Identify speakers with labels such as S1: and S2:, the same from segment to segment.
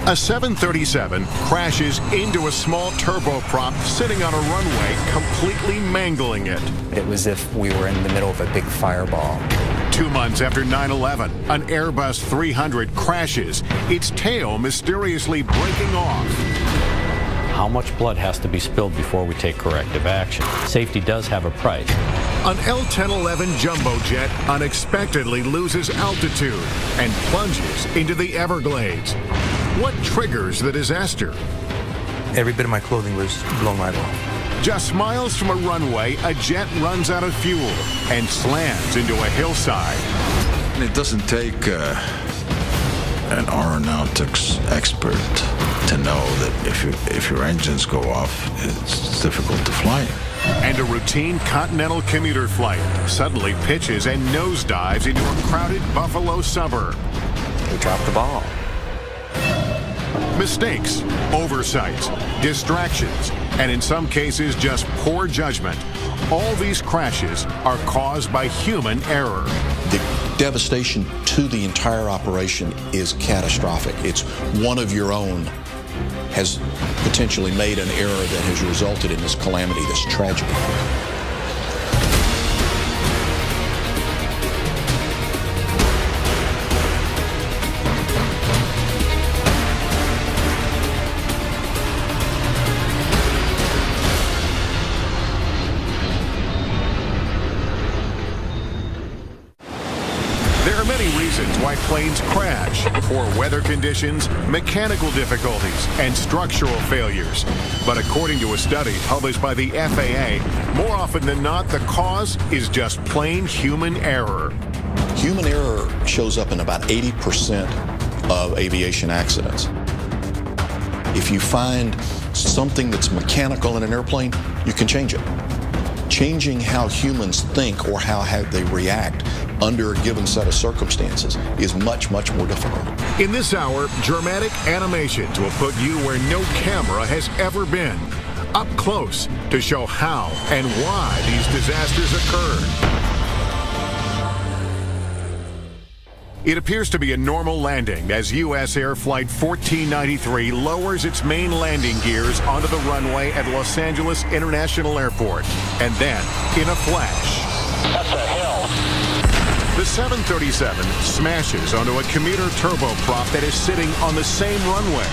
S1: A 737 crashes into a small turboprop sitting on a runway, completely mangling it.
S2: It was as if we were in the middle of a big fireball.
S1: 2 months after 9/11, an Airbus 300 crashes, its tail mysteriously breaking off.
S3: How much blood has to be spilled before we take corrective action? Safety does have a price.
S1: An L-1011 jumbo jet unexpectedly loses altitude and plunges into the Everglades. What triggers the disaster?
S4: Every bit of my clothing was blown right off.
S1: Just miles from a runway, a jet runs out of fuel and slams into a hillside.
S5: It doesn't take an aeronautics expert to know that if your engines go off, it's difficult to fly.
S1: And a routine continental commuter flight suddenly pitches and nosedives into a crowded Buffalo suburb.
S2: We dropped the ball.
S1: Mistakes, oversights, distractions, and in some cases just poor judgment. All these crashes are caused by human error.
S6: The devastation to the entire operation is catastrophic. It's one of your own has potentially made an error that has resulted in this calamity, this tragedy.
S1: There are many reasons why planes crash: poor weather conditions, mechanical difficulties, and structural failures. But according to a study published by the FAA, more often than not, the cause is just plain human error.
S6: Human error shows up in about 80% of aviation accidents. If you find something that's mechanical in an airplane, you can change it. Changing how humans think or how they react under a given set of circumstances is much, much more difficult.
S1: In this hour, dramatic animations will put you where no camera has ever been, up close to show how and why these disasters occurred. It appears to be a normal landing as U.S. Air Flight 1493 lowers its main landing gears onto the runway at Los Angeles International Airport. And then, in a flash,
S7: that's a hill.
S1: The 737 smashes onto a commuter turboprop that is sitting on the same runway,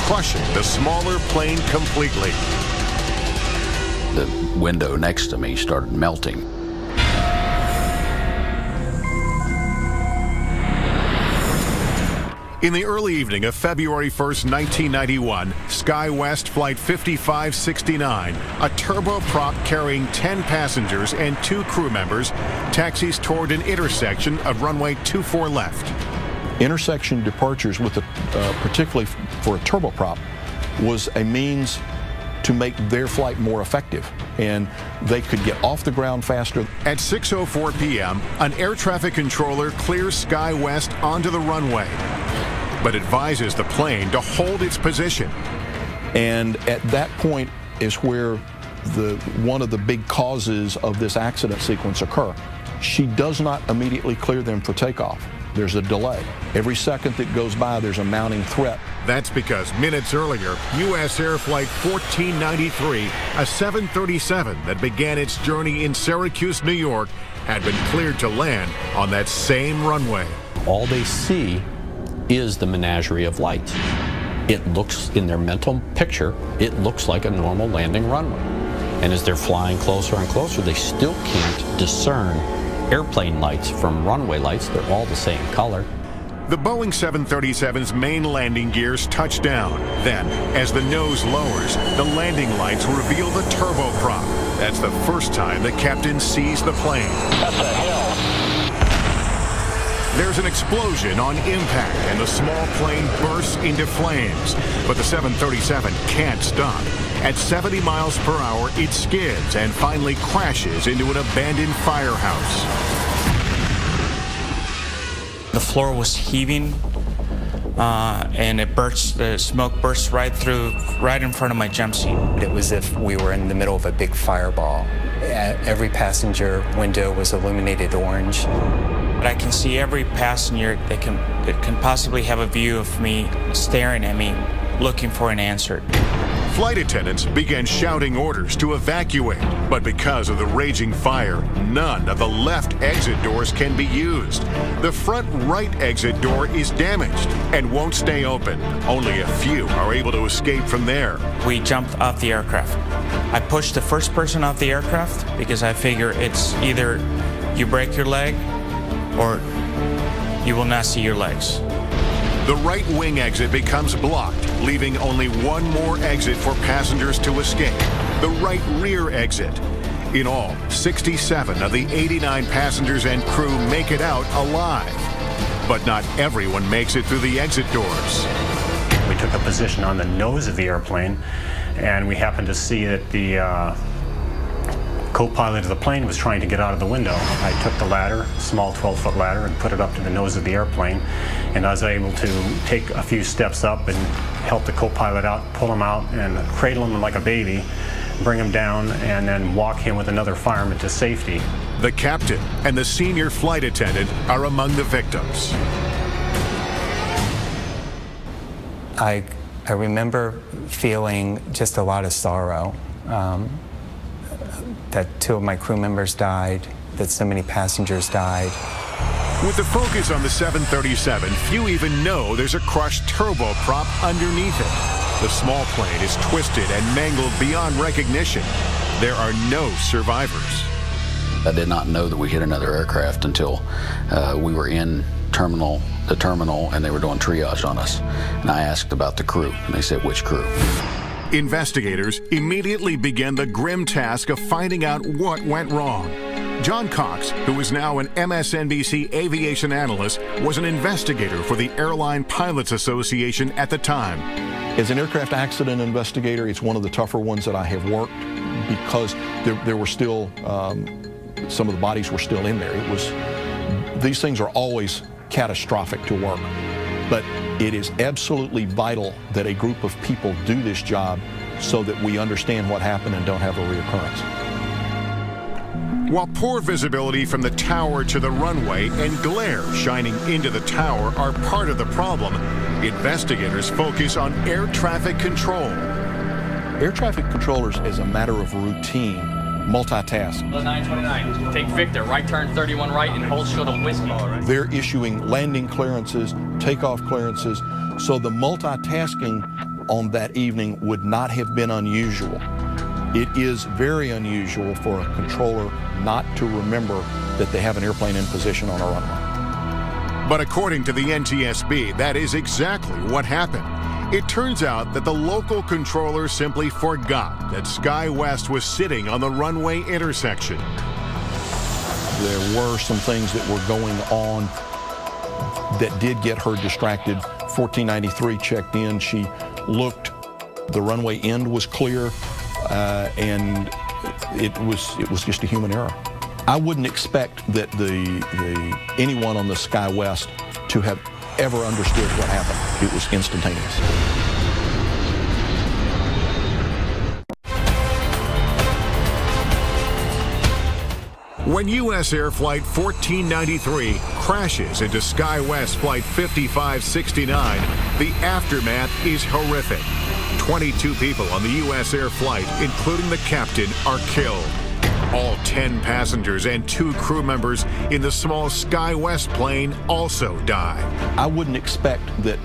S1: crushing the smaller plane completely.
S8: The window next to me started melting.
S1: In the early evening of February 1st, 1991, SkyWest Flight 5569, a turboprop carrying 10 passengers and 2 crew members, taxis toward an intersection of runway 24 left.
S6: Intersection departures, particularly for a turboprop, was a means to make their flight more effective, and they could get off the ground faster.
S1: At 6:04 p.m., an air traffic controller clears SkyWest onto the runway, but advises the plane to hold its position.
S6: And at that point is where one of the big causes of this accident sequence occur. She does not immediately clear them for takeoff. There's a delay. Every second that goes by, there's a mounting threat.
S1: That's because minutes earlier, U.S. Air Flight 1493, a 737 that began its journey in Syracuse, New York, had been cleared to land on that same runway.
S3: All they see is the menagerie of lights. It looks, in their mental picture, it looks like a normal landing runway. And as they're flying closer and closer, they still can't discern airplane lights from runway lights. They're all the same color.
S1: The Boeing 737's main landing gears touch down. Then, as the nose lowers, the landing lights reveal the turboprop. That's the first time the captain sees the plane.
S7: That's a hill.
S1: There's an explosion on impact, and the small plane bursts into flames. But the 737 can't stop. At 70 miles per hour, it skids and finally crashes into an abandoned firehouse.
S9: The floor was heaving, and the smoke burst right in front of my jump seat.
S2: It was as if we were in the middle of a big fireball. Every passenger window was illuminated orange.
S9: but I can see every passenger that can possibly have a view of me staring at me, looking for an answer.
S1: Flight attendants began shouting orders to evacuate, but because of the raging fire, none of the left exit doors can be used. The front right exit door is damaged and won't stay open. Only a few are able to escape from there.
S9: We jumped off the aircraft. I pushed the first person off the aircraft because I figure it's either you break your leg or you will not see your legs.
S1: The right wing exit becomes blocked, leaving only one more exit for passengers to escape, the right rear exit. In all, 67 of the 89 passengers and crew make it out alive. But not everyone makes it through the exit doors.
S10: We took a position on the nose of the airplane, and we happened to see that the co-pilot of the plane was trying to get out of the window. I took the ladder, small 12-foot ladder, and put it up to the nose of the airplane. And I was able to take a few steps up and help the co-pilot out, pull him out, and cradle him like a baby, bring him down, and then walk him with another fireman to safety.
S1: The captain and the senior flight attendant are among the victims.
S2: I remember feeling just a lot of sorrow. That 2 of my crew members died, that so many passengers died.
S1: With the focus on the 737, few even know there's a crushed turboprop underneath it. The small plane is twisted and mangled beyond recognition. There are no survivors.
S8: I did not know that we hit another aircraft until we were in the terminal, and they were doing triage on us. And I asked about the crew, and they said, "Which crew?"
S1: Investigators immediately began the grim task of finding out what went wrong. John Cox, who is now an MSNBC aviation analyst, was an investigator for the Airline Pilots Association at the time.
S6: As an aircraft accident investigator, it's one of the tougher ones that I have worked because there were still, some of the bodies were still in there. These things are always catastrophic to work. But it is absolutely vital that a group of people do this job so that we understand what happened and don't have a reoccurrence.
S1: While poor visibility from the tower to the runway and glare shining into the tower are part of the problem, investigators focus on air traffic control.
S6: Air traffic controllers, as a matter of routine, multitask.
S11: 929, take Victor, right turn 31 right and hold short of whiskey.
S6: They're issuing landing clearances, takeoff clearances, so the multitasking on that evening would not have been unusual. It is very unusual for a controller not to remember that they have an airplane in position on a runway.
S1: But according to the NTSB, that is exactly what happened. It turns out that the local controller simply forgot that SkyWest was sitting on the runway intersection.
S6: There were some things that were going on that did get her distracted. 1493 checked in. She looked. The runway end was clear, and it was just a human error. I wouldn't expect that anyone on the SkyWest to have ever understood what happened. It was instantaneous.
S1: When U.S. Air Flight 1493 crashes into SkyWest Flight 5569, the aftermath is horrific. 22 people on the U.S. Air flight, including the captain, are killed. All 10 passengers and 2 crew members in the small SkyWest plane also die.
S6: I wouldn't expect that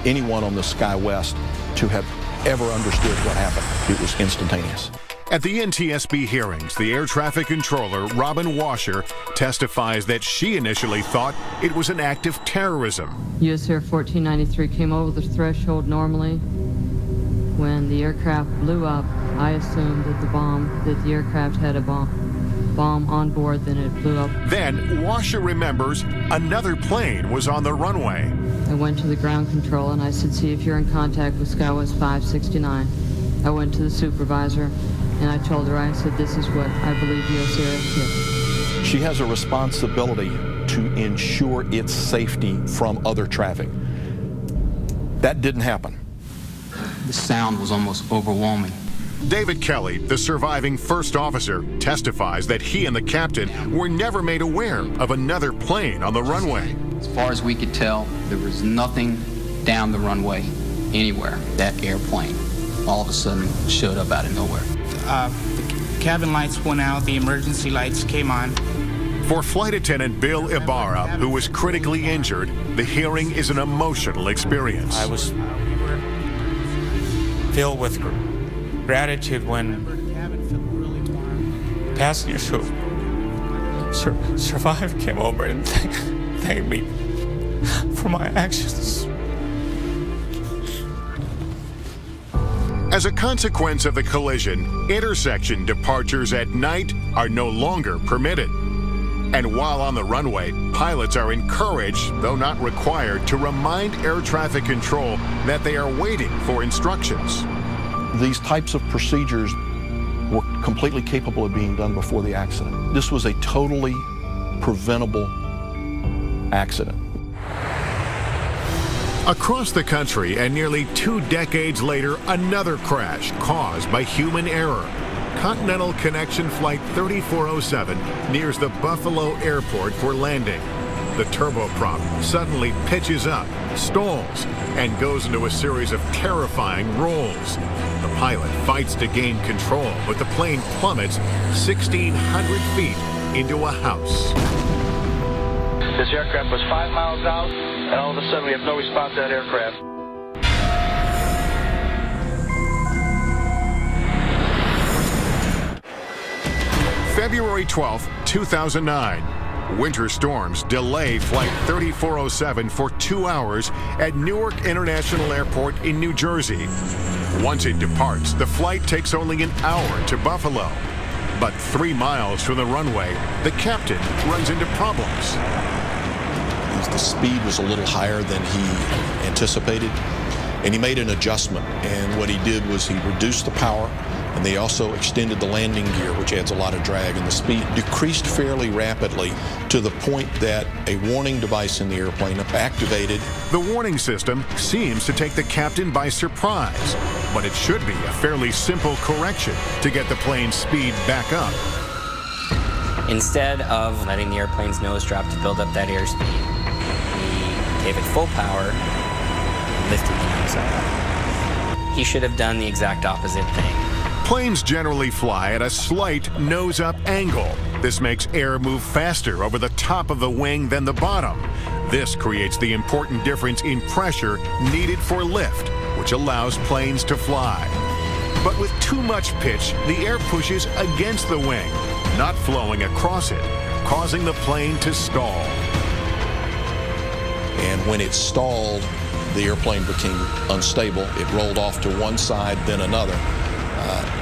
S6: anyone on the SkyWest to have ever understood what happened. It was instantaneous.
S1: At the NTSB hearings, the air traffic controller, Robin Washer, testifies that she initially thought it was an act of terrorism.
S12: U.S. Air 1493 came over the threshold normally. When the aircraft blew up, I assumed that the aircraft had a bomb on board, then it blew up.
S1: Then Washer remembers another plane was on the runway.
S12: I went to the ground control and I said, see if you're in contact with SkyWest 569. I went to the supervisor and I told her, I said, this is what I believe U.S. Air did.
S6: She has a responsibility to ensure its safety from other traffic. That didn't happen.
S13: The sound was almost overwhelming.
S1: David Kelly, the surviving first officer, testifies that he and the captain were never made aware of another plane on the runway.
S13: As far as we could tell, there was nothing down the runway anywhere. That airplane all of a sudden showed up out of nowhere.
S14: The cabin lights went out, the emergency lights came on.
S1: For Flight Attendant Bill Ibarra, who was critically injured, the hearing is an emotional experience.
S9: I was filled with gratitude when passengers who survived came over and thanked me for my actions.
S1: As a consequence of the collision, intersection departures at night are no longer permitted. And while on the runway, pilots are encouraged, though not required, to remind air traffic control that they are waiting for instructions.
S6: These types of procedures were completely capable of being done before the accident. This was a totally preventable accident.
S1: Across the country, and nearly 2 decades later, another crash caused by human error. Continental Connection Flight 3407 nears the Buffalo Airport for landing. The turboprop suddenly pitches up, stalls, and goes into a series of terrifying rolls. The pilot fights to gain control, but the plane plummets 1,600 feet into a house.
S7: This aircraft was 5 miles out, and all of a sudden we have no response to that aircraft.
S1: February 12, 2009. Winter storms delay Flight 3407 for 2 hours at Newark International Airport in New Jersey. Once it departs, the flight takes only an hour to Buffalo. But 3 miles from the runway, the captain runs into problems.
S6: The speed was a little higher than he anticipated, and he made an adjustment. And what he did was he reduced the power, and they also extended the landing gear, which adds a lot of drag, and the speed decreased fairly rapidly to the point that a warning device in the airplane activated.
S1: The warning system seems to take the captain by surprise, but it should be a fairly simple correction to get the plane's speed back up.
S15: Instead of letting the airplane's nose drop to build up that airspeed, he gave it full power and lifted the nose up. He should have done the exact opposite thing.
S1: Planes generally fly at a slight nose-up angle. This makes air move faster over the top of the wing than the bottom. This creates the important difference in pressure needed for lift, which allows planes to fly. But with too much pitch, the air pushes against the wing, not flowing across it, causing the plane to stall.
S6: And when it stalled, the airplane became unstable. It rolled off to one side, then another.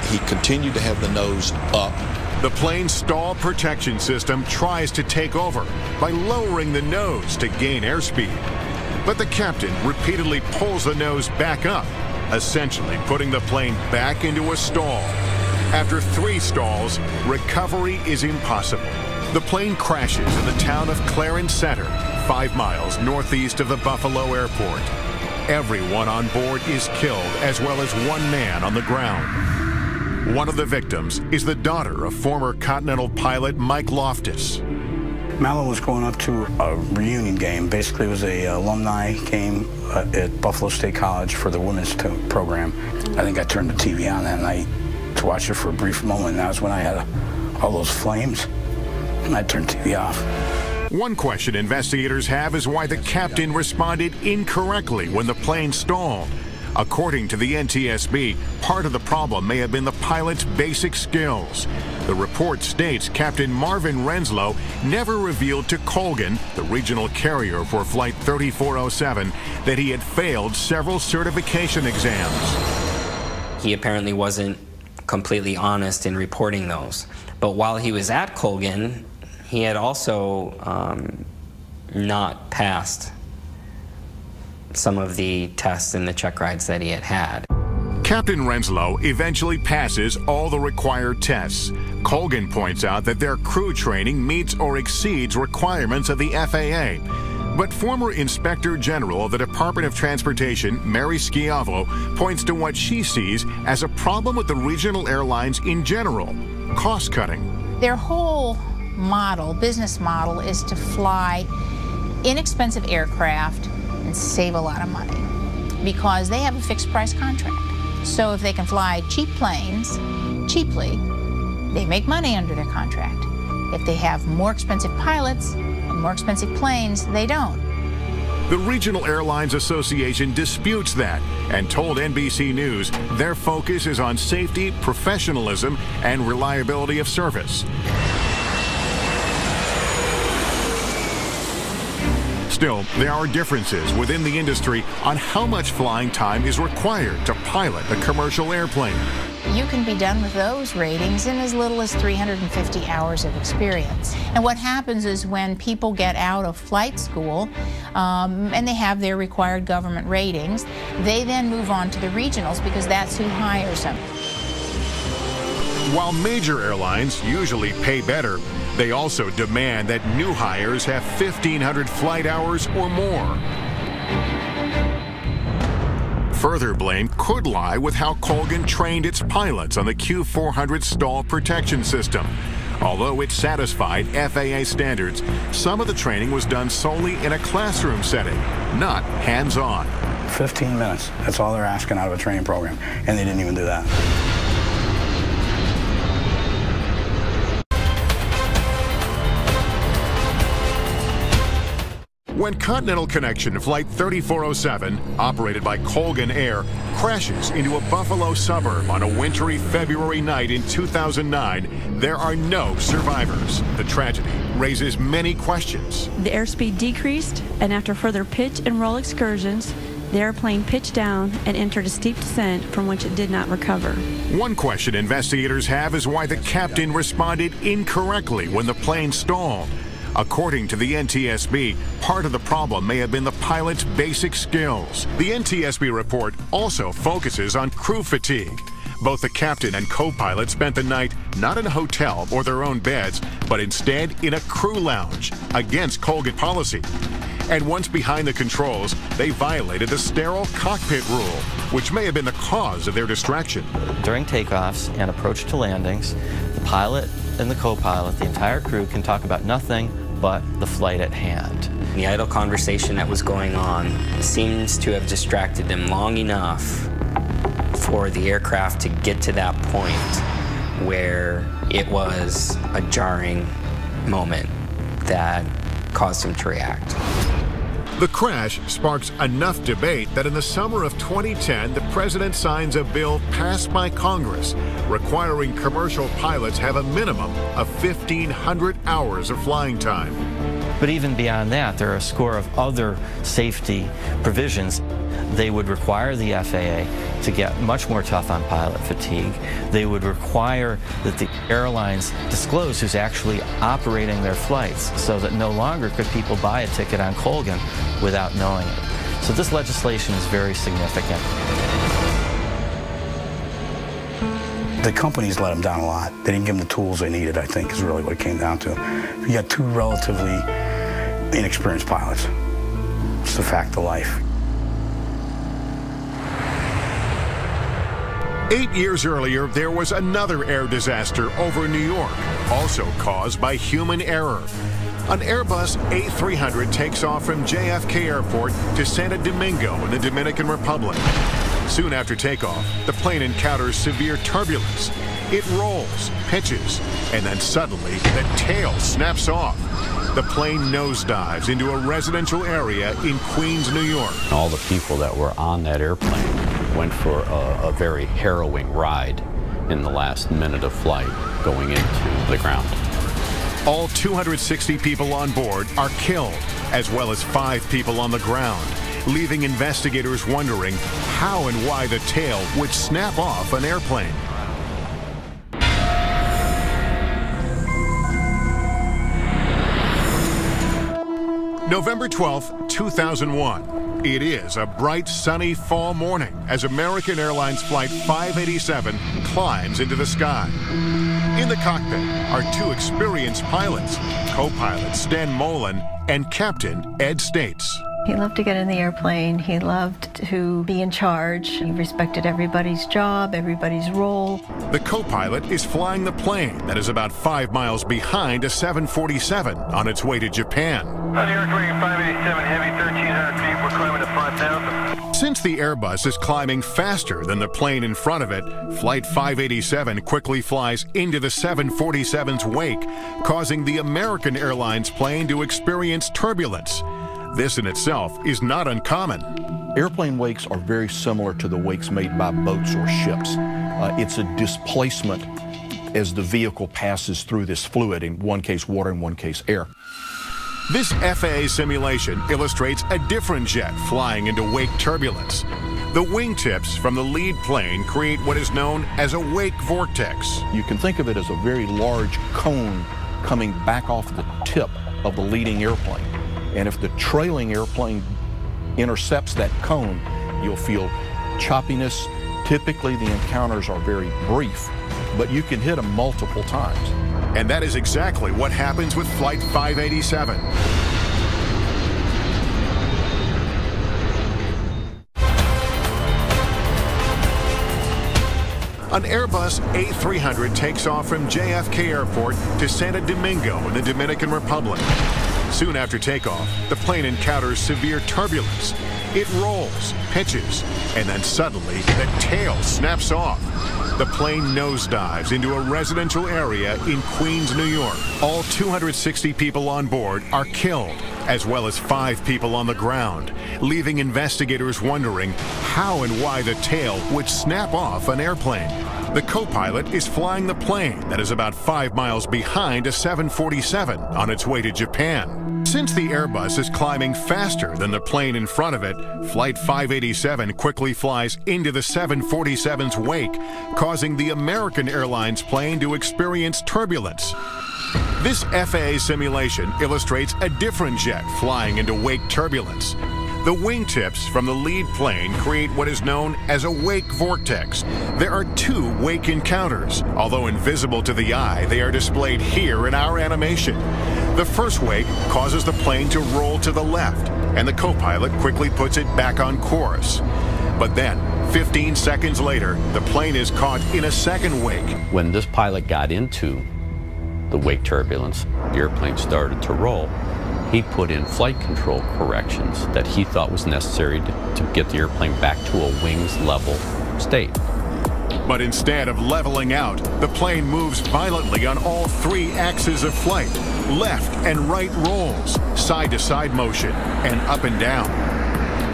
S6: He continued to have the nose up.
S1: The plane's stall protection system tries to take over by lowering the nose to gain airspeed. But the captain repeatedly pulls the nose back up, essentially putting the plane back into a stall. After 3 stalls, recovery is impossible. The plane crashes in the town of Clarence Center, 5 miles northeast of the Buffalo Airport. Everyone on board is killed, as well as 1 man on the ground. One of the victims is the daughter of former Continental pilot Mike Loftus.
S16: Mallow was going up to a reunion game. Basically, it was a alumni game at Buffalo State College for the women's program. I think I turned the TV on that night to watch it for a brief moment, and that was when I had all those flames, and I turned the TV off.
S1: One question investigators have is why the captain responded incorrectly when the plane stalled. According to the NTSB, part of the problem may have been the pilot's basic skills. The report states Captain Marvin Renslow never revealed to Colgan, the regional carrier for Flight 3407, that he had failed several certification exams.
S15: He apparently wasn't completely honest in reporting those. But while he was at Colgan, he had also not passed some of the tests and the check rides that he had had.
S1: Captain Renslow eventually passes all the required tests. Colgan points out that their crew training meets or exceeds requirements of the FAA. But former Inspector General of the Department of Transportation, Mary Schiavo, points to what she sees as a problem with the regional airlines in general: cost-cutting.
S17: Their whole model, business model, is to fly inexpensive aircraft and save a lot of money because they have a fixed price contract. So if they can fly cheap planes cheaply, they make money under their contract. If they have more expensive pilots and more expensive planes, they don't.
S1: The Regional Airlines Association disputes that and told NBC News their focus is on safety, professionalism, and reliability of service. Still, there are differences within the industry on how much flying time is required to pilot a commercial airplane.
S17: You can be done with those ratings in as little as 350 hours of experience. And what happens is when people get out of flight school and they have their required government ratings, they then move on to the regionals because that's who hires them.
S1: While major airlines usually pay better, they also demand that new hires have 1,500 flight hours or more. Further blame could lie with how Colgan trained its pilots on the Q400 stall protection system. Although it satisfied FAA standards, some of the training was done solely in a classroom setting, not hands-on.
S16: 15 minutes, that's all they're asking out of a training program, and they didn't even do that.
S1: When Continental Connection Flight 3407, operated by Colgan Air, crashes into a Buffalo suburb on a wintry February night in 2009, there are no survivors. The tragedy raises many questions.
S18: The airspeed decreased, and after further pitch and roll excursions, the airplane pitched down and entered a steep descent from which it did not recover.
S1: One question investigators have is why the captain responded incorrectly when the plane stalled. According to the NTSB, part of the problem may have been the pilot's basic skills. The NTSB report also focuses on crew fatigue. Both the captain and co-pilot spent the night not in a hotel or their own beds, but instead in a crew lounge, against Colgan policy. And once behind the controls, they violated the sterile cockpit rule, which may have been the cause of their distraction.
S19: During takeoffs and approach to landings, the pilot and the co-pilot, the entire crew, can talk about nothing but the flight at hand.
S15: The idle conversation that was going on seems to have distracted them long enough for the aircraft to get to that point where it was a jarring moment that caused him to react.
S1: The crash sparks enough debate that in the summer of 2010, the president signs a bill passed by Congress requiring commercial pilots have a minimum of 1,500 hours of flying time.
S19: But even beyond that, there are a score of other safety provisions. They would require the FAA to get much more tough on pilot fatigue. They would require that the airlines disclose who's actually operating their flights so that no longer could people buy a ticket on Colgan without knowing it. So this legislation is very significant.
S16: The companies let them down a lot. They didn't give them the tools they needed, I think, is really what it came down to. You got two relatively inexperienced pilots. It's the fact of life.
S1: 8 years earlier, there was another air disaster over New York, also caused by human error. An Airbus A300 takes off from JFK Airport to Santo Domingo in the Dominican Republic. Soon after takeoff, the plane encounters severe turbulence. It rolls, pitches, and then suddenly the tail snaps off. The plane nosedives into a residential area in Queens, New York.
S3: All the people that were on that airplane went for a very harrowing ride in the last minute of flight going into the ground.
S1: All 260 people on board are killed, as well as 5 people on the ground, leaving investigators wondering how and why the tail would snap off an airplane. November 12, 2001. It is a bright, sunny fall morning as American Airlines Flight 587 climbs into the sky. In the cockpit are two experienced pilots, co-pilot Stan Mullen and Captain Ed States.
S20: He loved to get in the airplane. He loved to be in charge. He respected everybody's job, everybody's role.
S1: The co-pilot is flying the plane that is about 5 miles behind a 747 on its way to Japan.
S7: On the aircraft 587 Heavy, 1,300 feet, we're climbing to 5,000.
S1: Since the Airbus is climbing faster than the plane in front of it, Flight 587 quickly flies into the 747's wake, causing the American Airlines plane to experience turbulence. This in itself is not uncommon.
S6: Airplane wakes are very similar to the wakes made by boats or ships. It's a displacement as the vehicle passes through this fluid, in one case water, in one case air.
S1: This FAA simulation illustrates a different jet flying into wake turbulence. The wingtips from the lead plane create what is known as a wake vortex.
S6: You can think of it as a very large cone coming back off the tip of the leading airplane. And if the trailing airplane intercepts that cone, you'll feel choppiness. Typically, the encounters are very brief, but you can hit them multiple times.
S1: And that is exactly what happens with Flight 587. An Airbus A300 takes off from JFK Airport to Santo Domingo in the Dominican Republic. Soon after takeoff, the plane encounters severe turbulence. It rolls, pitches, and then suddenly the tail snaps off. The plane nosedives into a residential area in Queens, New York. All 260 people on board are killed, as well as 5 people on the ground, leaving investigators wondering how and why the tail would snap off an airplane. The co-pilot is flying the plane that is about 5 miles behind a 747 on its way to Japan. Since the Airbus is climbing faster than the plane in front of it, Flight 587 quickly flies into the 747's wake, causing the American Airlines plane to experience turbulence. This FAA simulation illustrates a different jet flying into wake turbulence. The wingtips from the lead plane create what is known as a wake vortex. There are 2 wake encounters. Although invisible to the eye, they are displayed here in our animation. The first wake causes the plane to roll to the left, and the co-pilot quickly puts it back on course. But then, 15 seconds later, the plane is caught in a second wake.
S3: When this pilot got into the wake turbulence, the airplane started to roll. He put in flight control corrections that he thought was necessary to get the airplane back to a wings level state.
S1: But instead of leveling out, the plane moves violently on all 3 axes of flight. Left and right rolls, side-to-side motion, and up and down.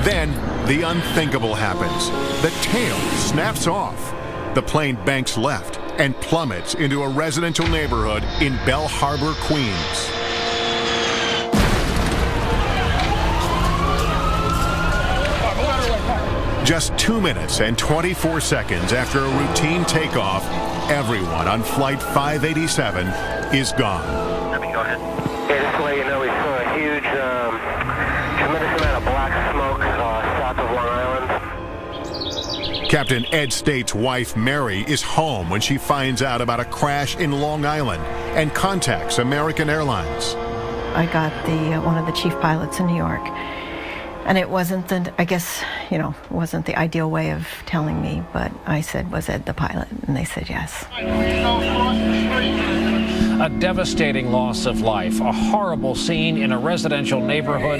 S1: Then, the unthinkable happens. The tail snaps off. The plane banks left and plummets into a residential neighborhood in Bell Harbor, Queens. Just 2 minutes and 24 seconds after a routine takeoff, everyone on Flight 587 is gone.
S7: Go ahead. Yeah, just to let you know, we saw a huge, tremendous amount of black smoke south of Long Island.
S1: Captain Ed States' wife, Mary, is home when she finds out about a crash in Long Island and contacts American Airlines.
S20: I got one of the chief pilots in New York. And it wasn't wasn't the ideal way of telling me, but I said, was Ed the pilot? And they said yes.
S21: A devastating loss of life, a horrible scene in a residential neighborhood.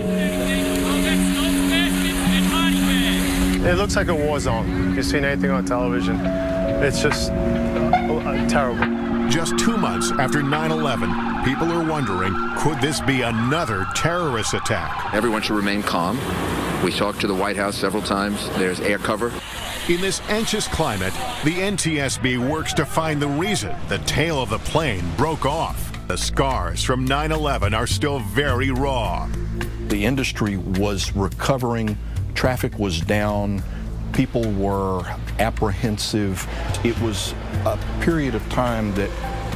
S22: It looks like a war zone. You've seen anything on television. It's just terrible.
S1: Just 2 months after 9/11, people are wondering, could this be another terrorist attack?
S23: Everyone should remain calm. We talked to the White House several times. There's air cover.
S1: In this anxious climate, the NTSB works to find the reason the tail of the plane broke off. The scars from 9/11 are still very raw.
S6: The industry was recovering. Traffic was down. People were apprehensive. It was a period of time that,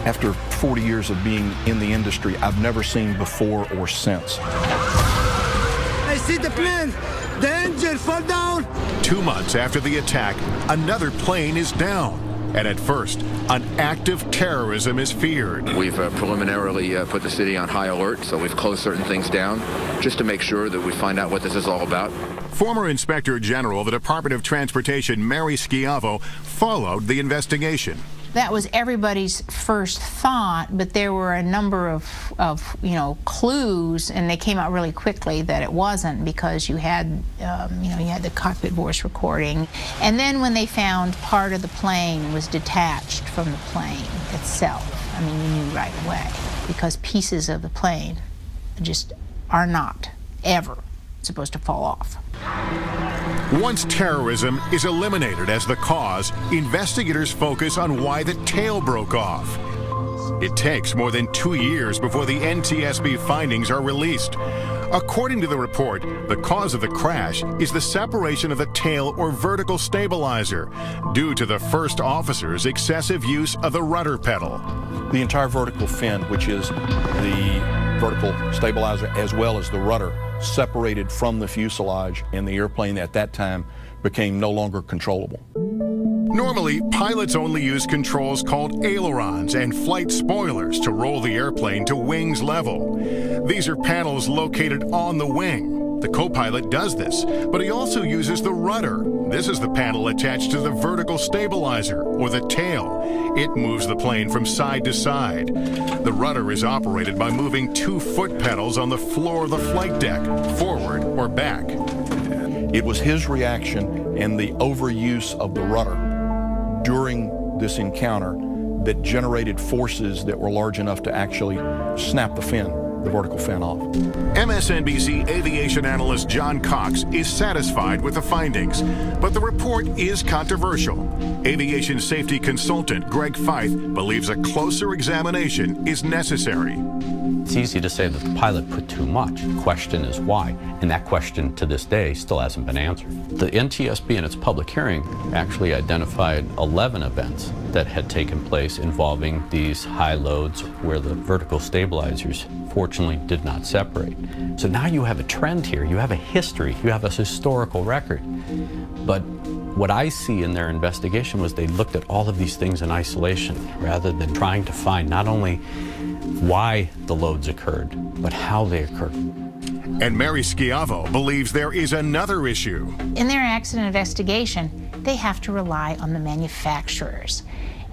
S6: after 40 years of being in the industry, I've never seen before or since.
S24: I see the plane. The engine fall down.
S1: 2 months after the attack, another plane is down. And at first, an act of terrorism is feared.
S23: We've preliminarily put the city on high alert, so we've closed certain things down just to make sure that we find out what this is all about.
S1: Former Inspector General of the Department of Transportation, Mary Schiavo, followed the investigation.
S17: That was everybody's first thought, but there were a number of clues, and they came out really quickly that it wasn't, because you had the cockpit voice recording. And then when they found part of the plane was detached from the plane itself, I mean, you knew right away, because pieces of the plane just are not ever supposed to fall off.
S1: Once terrorism is eliminated as the cause, investigators focus on why the tail broke off. It takes more than 2 years before the NTSB findings are released. According to the report, the cause of the crash is the separation of the tail or vertical stabilizer due to the first officer's excessive use of the rudder pedal.
S6: The entire vertical fin, which is the vertical stabilizer as well as the rudder, separated from the fuselage, and the airplane at that time became no longer controllable.
S1: Normally, pilots only use controls called ailerons and flight spoilers to roll the airplane to wings level. These are panels located on the wing. The co-pilot does this, but he also uses the rudder. This is the panel attached to the vertical stabilizer, or the tail. It moves the plane from side to side. The rudder is operated by moving 2 foot pedals on the floor of the flight deck, forward or back.
S6: It was his reaction and the overuse of the rudder during this encounter that generated forces that were large enough to actually snap the fin, the vertical fin, off.
S1: MSNBC aviation analyst John Cox is satisfied with the findings, but the report is controversial. Aviation safety consultant Greg Feith believes a closer examination is necessary.
S3: It's easy to say that the pilot put too much. The question is why, and that question to this day still hasn't been answered. The NTSB in its public hearing actually identified 11 events that had taken place involving these high loads where the vertical stabilizers fortunately did not separate. So now you have a trend here, you have a history, you have a historical record. But what I see in their investigation was they looked at all of these things in isolation rather than trying to find not only why the loads occurred, but how they occurred.
S1: And Mary Schiavo believes there is another issue.
S17: In their accident investigation, they have to rely on the manufacturers.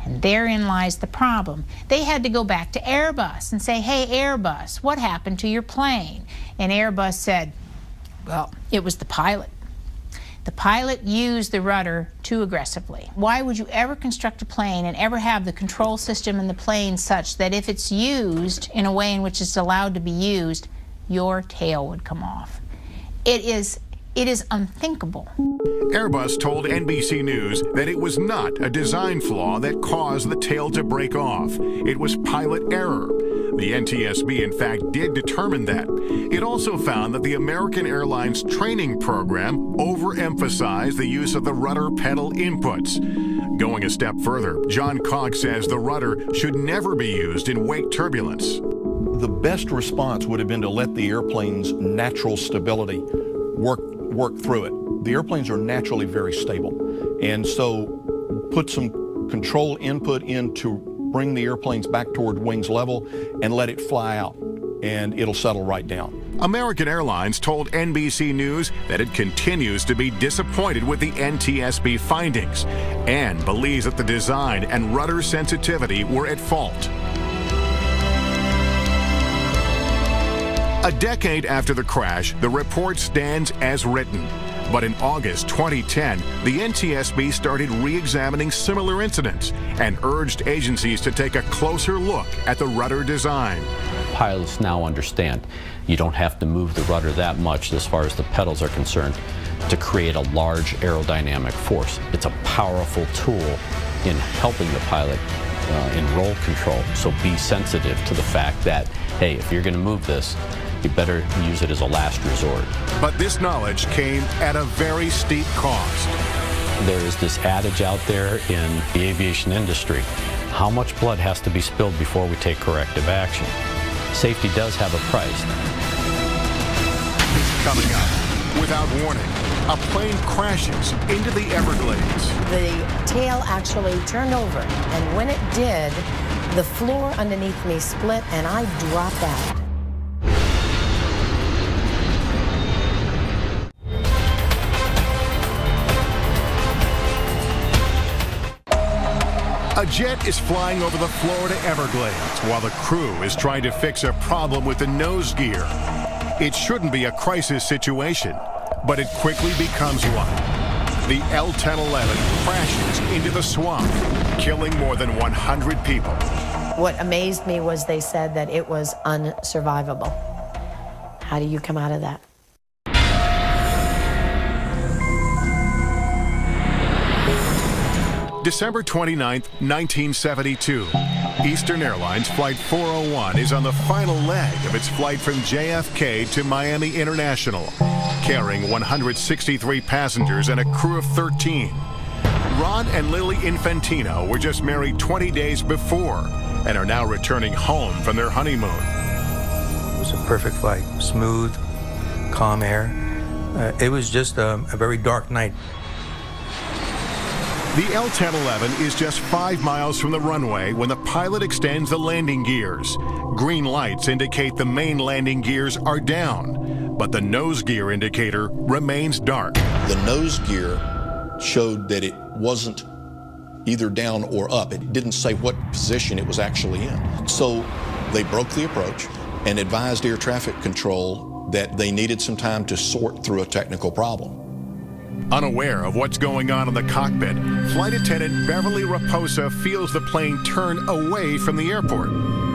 S17: And therein lies the problem. They had to go back to Airbus and say, hey, Airbus, what happened to your plane? And Airbus said, well, it was the pilot. The pilot used the rudder too aggressively. Why would you ever construct a plane and ever have the control system in the plane such that if it's used in a way in which it's allowed to be used, your tail would come off? It is unthinkable.
S1: Airbus told NBC News that it was not a design flaw that caused the tail to break off. It was pilot error. The NTSB, in fact, did determine that. It also found that the American Airlines training program overemphasized the use of the rudder pedal inputs. Going a step further, John Cox says the rudder should never be used in wake turbulence.
S6: The best response would have been to let the airplane's natural stability work through it. The airplanes are naturally very stable, and so put some control input in to bring the airplanes back toward wings level and let it fly out, and it'll settle right down.
S1: American Airlines told NBC News that it continues to be disappointed with the NTSB findings and believes that the design and rudder sensitivity were at fault. A decade after the crash, the report stands as written. But in August 2010, the NTSB started re-examining similar incidents and urged agencies to take a closer look at the rudder design.
S3: Pilots now understand you don't have to move the rudder that much as far as the pedals are concerned to create a large aerodynamic force. It's a powerful tool in helping the pilot in roll control. So be sensitive to the fact that, hey, if you're going to move this, you better use it as a last resort.
S1: But this knowledge came at a very steep cost.
S3: There is this adage out there in the aviation industry, how much blood has to be spilled before we take corrective action? Safety does have a price.
S1: Coming up, without warning, a plane crashes into the Everglades.
S2: The tail actually turned over, and when it did, the floor underneath me split and I dropped out.
S1: A jet is flying over the Florida Everglades while the crew is trying to fix a problem with the nose gear. It shouldn't be a crisis situation, but it quickly becomes one. The L-1011 crashes into the swamp, killing more than 100 people.
S2: What amazed me was they said that it was unsurvivable. How do you come out of that?
S1: December 29, 1972. Eastern Airlines Flight 401 is on the final leg of its flight from JFK to Miami International, carrying 163 passengers and a crew of 13. Ron and Lily Infantino were just married 20 days before and are now returning home from their honeymoon.
S4: It was a perfect flight, smooth, calm air. It was just a very dark night.
S1: The L-1011 is just 5 miles from the runway when the pilot extends the landing gears. Green lights indicate the main landing gears are down, but the nose gear indicator remains dark.
S6: The nose gear showed that it wasn't either down or up. It didn't say what position it was actually in. So they broke the approach and advised air traffic control that they needed some time to sort through a technical problem.
S1: Unaware of what's going on in the cockpit, Flight Attendant Beverly Raposa feels the plane turn away from the airport.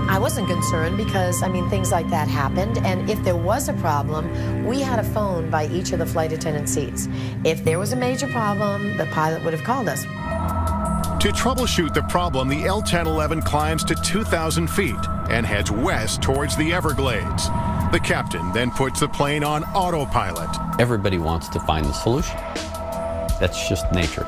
S2: I wasn't concerned because, I mean, things like that happened, and if there was a problem, we had a phone by each of the flight attendant seats. If there was a major problem, the pilot would have called us.
S1: To troubleshoot the problem, the L-1011 climbs to 2,000 feet and heads west towards the Everglades. The captain then puts the plane on autopilot.
S3: Everybody wants to find the solution. That's just nature.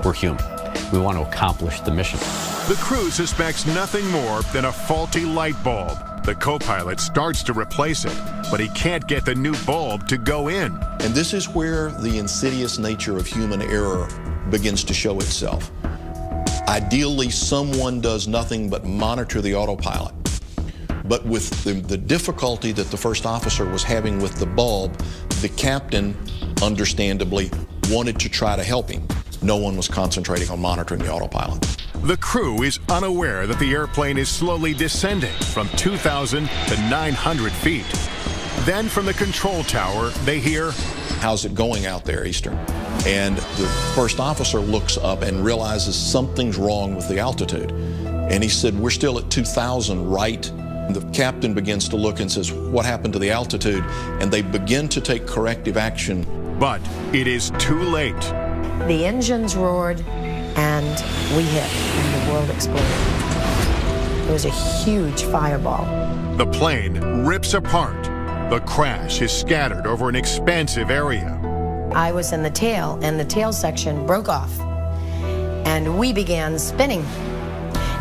S3: We're human. We want to accomplish the mission.
S1: The crew suspects nothing more than a faulty light bulb. The co-pilot starts to replace it, but he can't get the new bulb to go in.
S6: And this is where the insidious nature of human error begins to show itself. Ideally, someone does nothing but monitor the autopilot. But with the difficulty that the first officer was having with the bulb, the captain, understandably, wanted to try to help him. No one was concentrating on monitoring the autopilot.
S1: The crew is unaware that the airplane is slowly descending from 2,000 to 900 feet. Then from the control tower, they hear,
S6: "How's it going out there, Eastern?" And the first officer looks up and realizes something's wrong with the altitude. And he said, "We're still at 2,000, right?" The captain begins to look and says, "What happened to the altitude?" And they begin to take corrective action.
S1: But it is too late.
S2: The engines roared and we hit and the world exploded. It was a huge fireball.
S1: The plane rips apart. The crash is scattered over an expansive area.
S2: I was in the tail and the tail section broke off and we began spinning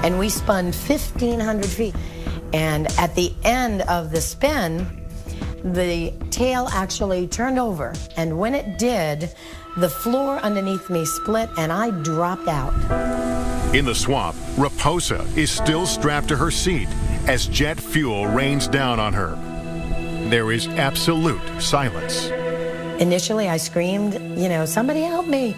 S2: and we spun 1,500 feet. And at the end of the spin, the tail actually turned over. And when it did, the floor underneath me split and I dropped out.
S1: In the swamp, Raposa is still strapped to her seat as jet fuel rains down on her. There is absolute silence.
S2: Initially, I screamed, you know, "Somebody help me."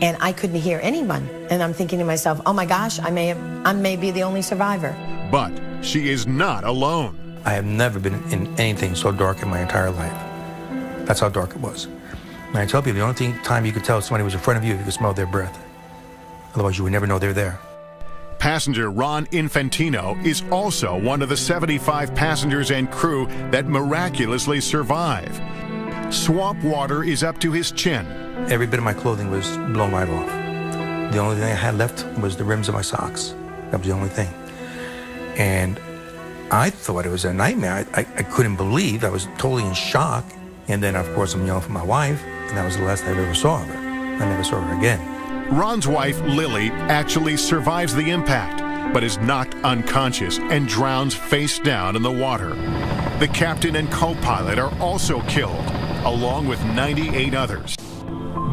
S2: And I couldn't hear anyone. And I'm thinking to myself, oh my gosh, I may be the only survivor.
S1: But she is not alone.
S4: I have never been in anything so dark in my entire life. That's how dark it was. And I tell people, the only time you could tell somebody was in front of you, you could smell their breath. Otherwise, you would never know they're there.
S1: Passenger Ron Infantino is also one of the 75 passengers and crew that miraculously survive. Swamp water is up to his chin.
S4: Every bit of my clothing was blown right off. The only thing I had left was the rims of my socks. That was the only thing. And I thought it was a nightmare. I couldn't believe. I was totally in shock. And then, of course, I'm yelling for my wife, and that was the last I ever saw of her. I never saw her again.
S1: Ron's wife, Lily, actually survives the impact, but is knocked unconscious and drowns face down in the water. The captain and co-pilot are also killed, along with 98 others.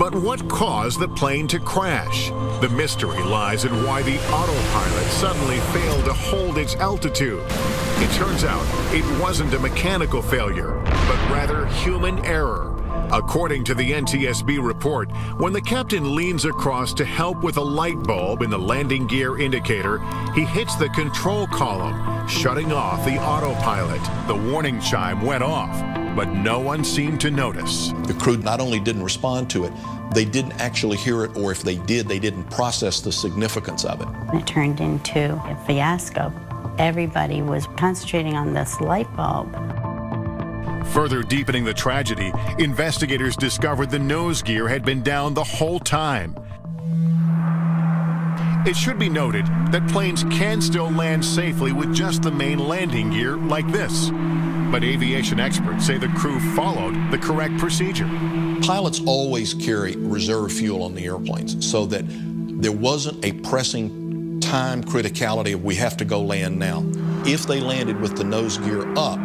S1: But what caused the plane to crash? The mystery lies in why the autopilot suddenly failed to hold its altitude. It turns out it wasn't a mechanical failure, but rather human error. According to the NTSB report, when the captain leans across to help with a light bulb in the landing gear indicator, he hits the control column, shutting off the autopilot. The warning chime went off, but no one seemed to notice.
S6: The crew not only didn't respond to it, they didn't actually hear it, or if they did, they didn't process the significance of it.
S5: It turned into a fiasco. Everybody was concentrating on this light bulb.
S1: Further deepening the tragedy, investigators discovered the nose gear had been down the whole time. It should be noted that planes can still land safely with just the main landing gear like this. But aviation experts say the crew followed the correct procedure.
S6: Pilots always carry reserve fuel on the airplanes so that there wasn't a pressing time criticality of we have to go land now. If they landed with the nose gear up,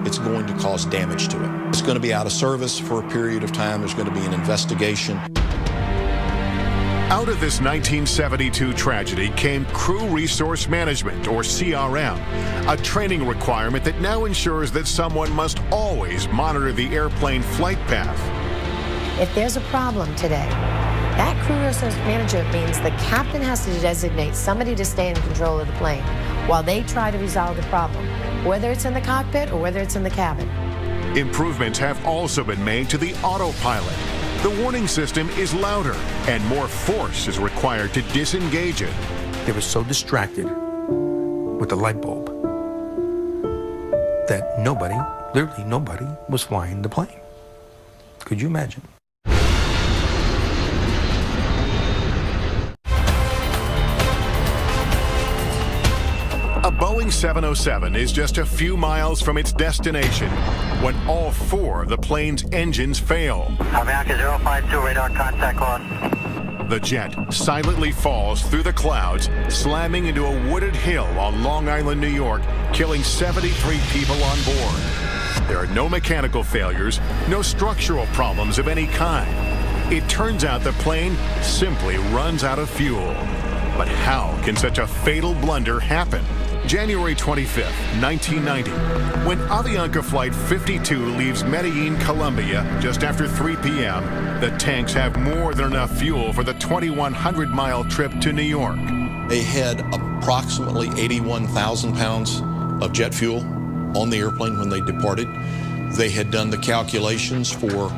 S6: it's going to cause damage to it. It's going to be out of service for a period of time. There's going to be an investigation.
S1: Out of this 1972 tragedy came Crew Resource Management, or CRM, a training requirement that now ensures that someone must always monitor the airplane flight path.
S2: If there's a problem today, that crew resource management means the captain has to designate somebody to stay in control of the plane while they try to resolve the problem, whether it's in the cockpit or whether it's in the cabin.
S1: Improvements have also been made to the autopilot. The warning system is louder, and more force is required to disengage it.
S4: They were so distracted with the light bulb that nobody, literally nobody, was flying the plane. Could you imagine?
S1: A Boeing 707 is just a few miles from its destination when all four of the plane's engines fail.
S7: Avianca 052, radar contact lost.
S1: The jet silently falls through the clouds, slamming into a wooded hill on Long Island, New York, killing 73 people on board. There are no mechanical failures, no structural problems of any kind. It turns out the plane simply runs out of fuel. But how can such a fatal blunder happen? January 25th, 1990, when Avianca Flight 52 leaves Medellin, Colombia, just after 3 p.m., the tanks have more than enough fuel for the 2,100-mile trip to New York.
S6: They had approximately 81,000 pounds of jet fuel on the airplane when they departed. They had done the calculations for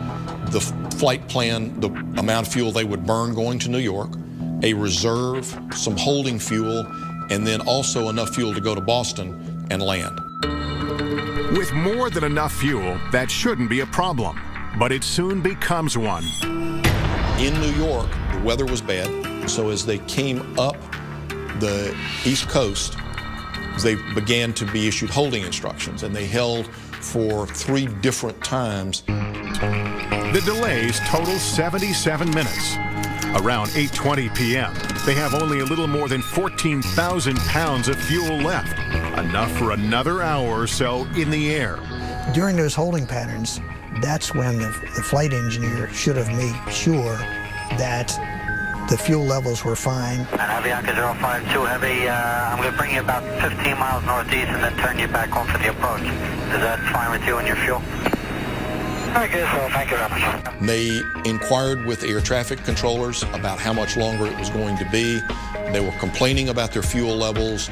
S6: the flight plan, the amount of fuel they would burn going to New York, a reserve, some holding fuel, and then also enough fuel to go to Boston and land.
S1: With more than enough fuel, that shouldn't be a problem, but it soon becomes one.
S6: In New York, the weather was bad, so as they came up the East Coast, they began to be issued holding instructions, and they held for 3 different times.
S1: The delays total 77 minutes. Around 8:20 p.m., they have only a little more than 14,000 pounds of fuel left, enough for another hour or so in the air.
S8: During those holding patterns, that's when the flight engineer should have made sure that the fuel levels were fine.
S7: And Avianca 052 Heavy, I'm going to bring you about 15 miles northeast and then turn you back home for the approach. Is that fine with you and your fuel? I guess so. Thank you very much.
S6: They inquired with air traffic controllers about how much longer it was going to be. They were complaining about their fuel levels.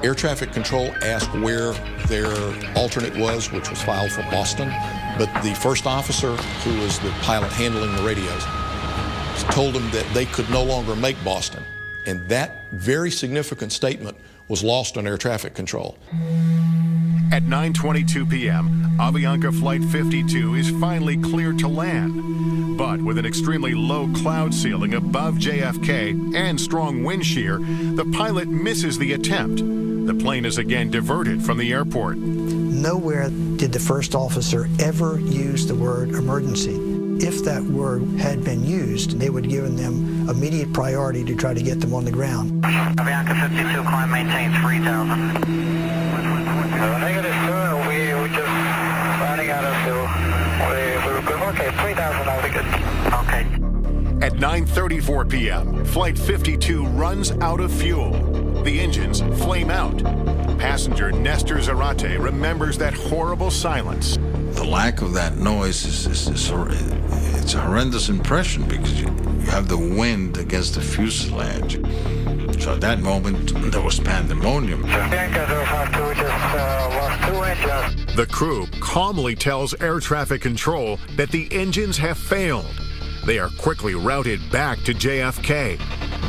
S6: Air traffic control asked where their alternate was, which was filed for Boston. But the first officer, who was the pilot handling the radios, told them that they could no longer make Boston. And that very significant statement was lost on air traffic control.
S1: At 9:22 p.m., Avianca Flight 52 is finally cleared to land. But with an extremely low cloud ceiling above JFK and strong wind shear, the pilot misses the attempt. The plane is again diverted from the airport.
S8: Nowhere did the first officer ever use the word emergency. If that word had been used, they would have given them immediate priority to try to get them on the ground.
S7: Avianca 52, climb maintains 3,000. Negative, sir. We just running out of fuel. We're good. Okay, 3,000, I'll be good. Okay.
S1: 9:34 p.m., Flight 52 runs out of fuel. The engines flame out. Passenger Nestor Zarate remembers that horrible silence.
S10: The lack of that noise it's a horrendous impression because you have the wind against the fuselage. So at that moment, there was pandemonium.
S1: The crew calmly tells air traffic control that the engines have failed. They are quickly routed back to JFK,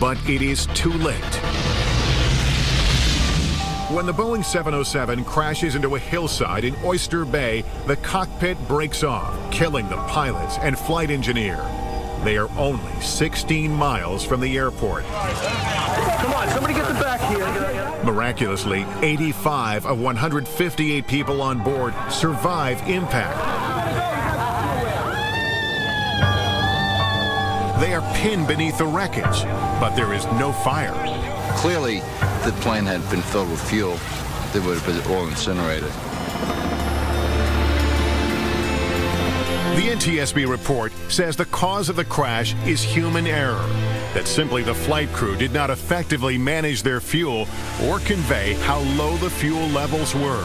S1: but it is too late. When the Boeing 707 crashes into a hillside in Oyster Bay, the cockpit breaks off, killing the pilots and flight engineer. They are only 16 miles from the airport.
S11: Come on, somebody get the back here.
S1: Miraculously, 85 of 158 people on board survive impact. They are pinned beneath the wreckage, but there is no fire.
S12: Clearly, if the plane had been filled with fuel, they would have been all incinerated.
S1: The NTSB report says the cause of the crash is human error, that simply the flight crew did not effectively manage their fuel or convey how low the fuel levels were.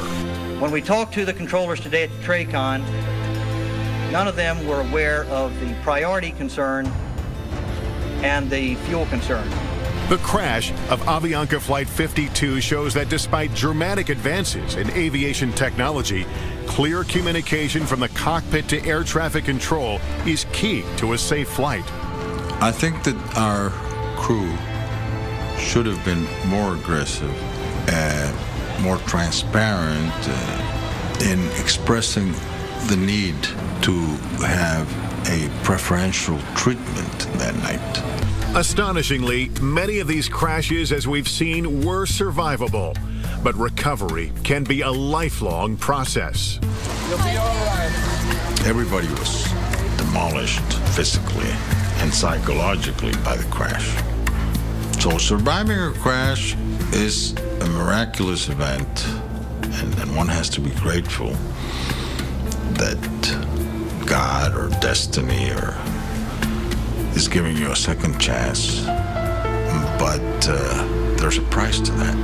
S13: When we talked to the controllers today at the TRACON, none of them were aware of the priority concern and the fuel concern.
S1: The crash of Avianca Flight 52 shows that despite dramatic advances in aviation technology, clear communication from the cockpit to air traffic control is key to a safe flight.
S10: I think that our crew should have been more aggressive and more transparent in expressing the need to have a preferential treatment that night.
S1: Astonishingly, many of these crashes, as we've seen, were survivable. But recovery can be a lifelong process.
S10: You'll be all right. Everybody was demolished physically and psychologically by the crash. So surviving a crash is a miraculous event, and one has to be grateful that God or destiny or is giving you a second chance, but there's a price to that.